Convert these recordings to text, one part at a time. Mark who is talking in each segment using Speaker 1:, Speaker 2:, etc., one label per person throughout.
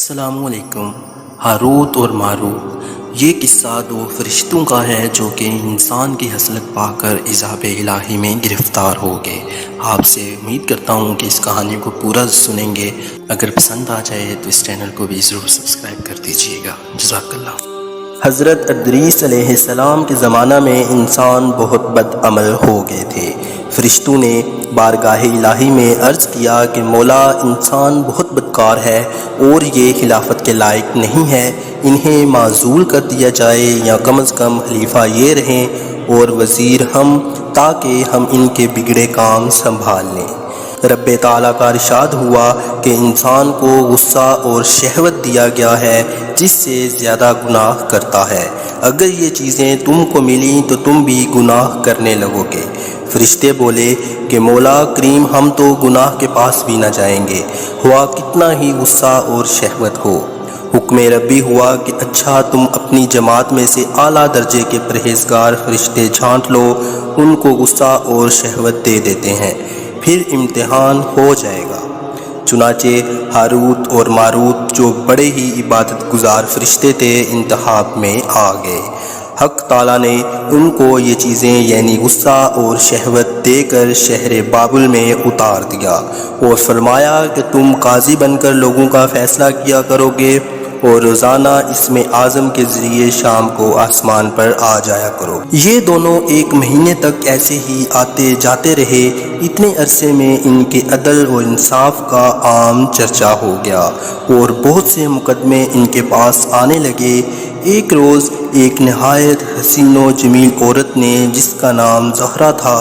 Speaker 1: السلام علیکم۔ ہاروت اور ماروت یہ قصہ دو فرشتوں کا ہے جو کہ انسان کی حسلت پا کر عذاب الہی میں گرفتار ہو گئے۔ آپ سے امید کرتا ہوں کہ اس کہانی کو پورا سنیں گے۔ اگر پسند آ جائے تو اس چینل کو بھی ضرور سبسکرائب کر دیجیے گا۔ جزاک اللہ۔ حضرت ادریس علیہ السلام کے زمانہ میں انسان بہت بد عمل ہو گئے تھے۔ فرشتوں نے بارگاہ الہی میں عرض کیا کہ مولا، انسان بہت بدکار ہے اور یہ خلافت کے لائق نہیں ہے، انہیں معزول کر دیا جائے یا کم از کم خلیفہ یہ رہیں اور وزیر ہم، تاکہ ہم ان کے بگڑے کام سنبھال لیں۔ رب تعالیٰ کا ارشاد ہوا کہ انسان کو غصہ اور شہوت دیا گیا ہے جس سے زیادہ گناہ کرتا ہے۔ اگر یہ چیزیں تم کو ملیں تو تم بھی گناہ کرنے لگو گے۔ فرشتے بولے کہ مولا کریم، ہم تو گناہ کے پاس بھی نہ جائیں گے، ہوا کتنا ہی غصہ اور شہوت ہو۔ حکم ربی ہوا کہ اچھا، تم اپنی جماعت میں سے اعلیٰ درجے کے پرہیزگار فرشتے چھانٹ لو، ان کو غصہ اور شہوت دے دیتے ہیں، پھر امتحان ہو جائے گا۔ چنانچہ ہاروت اور ماروت جو بڑے ہی عبادت گزار فرشتے تھے انتخاب میں آ گئے۔ حق تعالیٰ نے ان کو یہ چیزیں یعنی غصہ اور شہوت دے کر شہر بابل میں اتار دیا اور فرمایا کہ تم قاضی بن کر لوگوں کا فیصلہ کیا کرو گے اور روزانہ اسم اعظم کے ذریعے شام کو آسمان پر آ جایا کرو۔ یہ دونوں ایک مہینے تک ایسے ہی آتے جاتے رہے۔ اتنے عرصے میں ان کے عدل و انصاف کا عام چرچا ہو گیا اور بہت سے مقدمے ان کے پاس آنے لگے۔ ایک روز ایک نہایت حسین و جمیل عورت نے، جس کا نام زہرا تھا،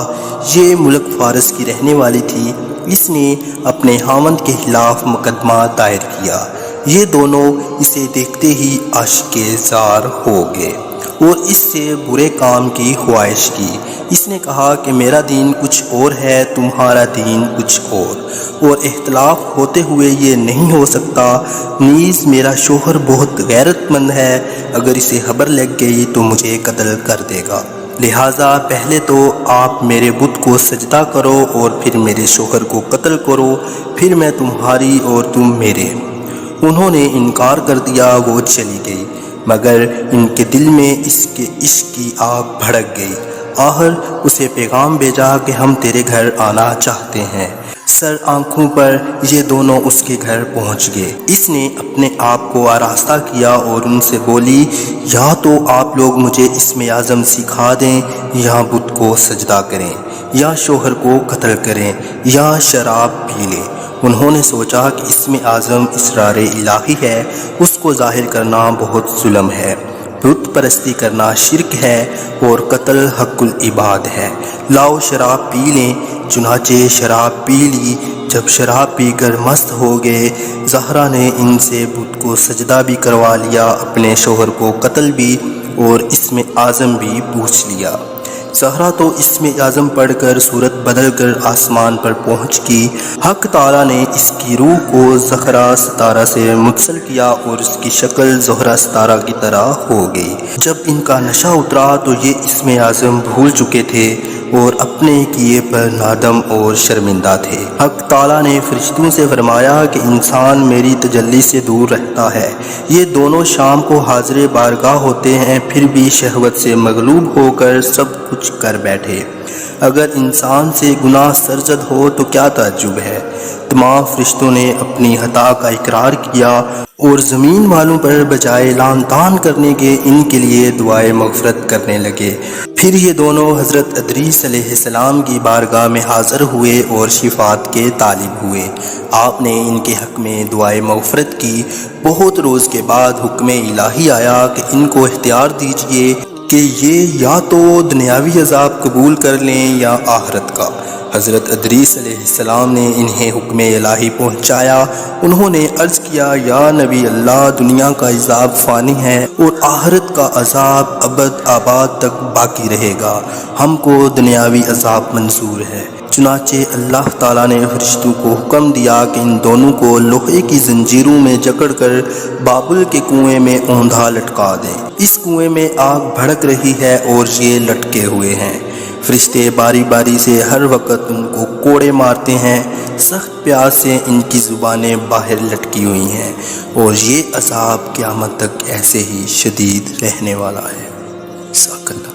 Speaker 1: یہ ملک فارس کی رہنے والی تھی، اس نے اپنے خاوند کے خلاف مقدمہ دائر کیا۔ یہ دونوں اسے دیکھتے ہی عاشق زار ہو گئے اور اس سے برے کام کی خواہش کی۔ اس نے کہا کہ میرا دین کچھ اور ہے، تمہارا دین کچھ اور اختلاف ہوتے ہوئے یہ نہیں ہو سکتا۔ نیز میرا شوہر بہت غیرت مند ہے، اگر اسے خبر لگ گئی تو مجھے قتل کر دے گا، لہٰذا پہلے تو آپ میرے بت کو سجدہ کرو اور پھر میرے شوہر کو قتل کرو، پھر میں تمہاری اور تم میرے۔ انہوں نے انکار کر دیا، وہ چلی گئی، مگر ان کے دل میں اس کے عشق کی آگ بھڑک گئی۔ آخر اسے پیغام بھیجا کہ ہم تیرے گھر آنا چاہتے ہیں۔ سر آنکھوں پر یہ دونوں اس کے گھر پہنچ گئے۔ اس نے اپنے آپ کو آراستہ کیا اور ان سے بولی، یا تو آپ لوگ مجھے اسم اعظم سکھا دیں، یا بت کو سجدہ کریں، یا شوہر کو قتل کریں، یا شراب پی لیں۔ انہوں نے سوچا کہ اسم اعظم اسرار الہی ہے، اس کو ظاہر کرنا بہت ظلم ہے، بت پرستی کرنا شرک ہے اور قتل حق العباد ہے، لاؤ شراب پی لیں۔ چنانچہ شراب پی لی۔ جب شراب پی کر مست ہو گئے، زہرا نے ان سے بت کو سجدہ بھی کروا لیا، اپنے شوہر کو قتل بھی اور اسم اعظم بھی پوچھ لیا۔ زہرا تو اسم اعظم پڑھ کر صورت بدل کر آسمان پر پہنچ گئی۔ حق تعالیٰ نے اس کی روح کو زہرا ستارہ سے متصل کیا اور اس کی شکل زہرا ستارہ کی طرح ہو گئی۔ جب ان کا نشہ اترا تو یہ اسم اعظم بھول چکے تھے اور اپنے کیے پر نادم اور شرمندہ تھے۔ حق تعالیٰ نے فرشتوں سے فرمایا کہ انسان میری تجلی سے دور رہتا ہے، یہ دونوں شام کو حاضر بارگاہ ہوتے ہیں، پھر بھی شہوت سے مغلوب ہو کر سب کچھ کر بیٹھے۔ اگر انسان سے گناہ سرزد ہو تو کیا تعجب ہے۔ تمام فرشتوں نے اپنی خطا کا اقرار کیا اور زمین والوں پر بجائے لعن طعن کرنے کے ان کے لیے دعائے مغفرت کرنے لگے۔ پھر یہ دونوں حضرت ادریس علیہ السلام کی بارگاہ میں حاضر ہوئے اور شفاعت کے طالب ہوئے۔ آپ نے ان کے حق میں دعائے مغفرت کی۔ بہت روز کے بعد حکم الہی آیا کہ ان کو اختیار دیجیے کہ یہ یا تو دنیاوی عذاب قبول کر لیں یا آخرت کا۔ حضرت ادریس علیہ السلام نے انہیں حکم الہی پہنچایا۔ انہوں نے عرض کیا، یا نبی اللہ، دنیا کا عذاب فانی ہے اور آخرت کا عذاب ابد آباد تک باقی رہے گا، ہم کو دنیاوی عذاب منظور ہے۔ چنانچہ اللہ تعالیٰ نے فرشتوں کو حکم دیا کہ ان دونوں کو لوہے کی زنجیروں میں جکڑ کر بابل کے کنویں میں اوندھا لٹکا دیں۔ اس کنویں میں آگ بھڑک رہی ہے اور یہ لٹکے ہوئے ہیں۔ فرشتے باری باری سے ہر وقت ان کو کوڑے مارتے ہیں، سخت پیاس سے ان کی زبانیں باہر لٹکی ہوئی ہیں، اور یہ عذاب قیامت تک ایسے ہی شدید رہنے والا ہے۔ جزاک اللہ۔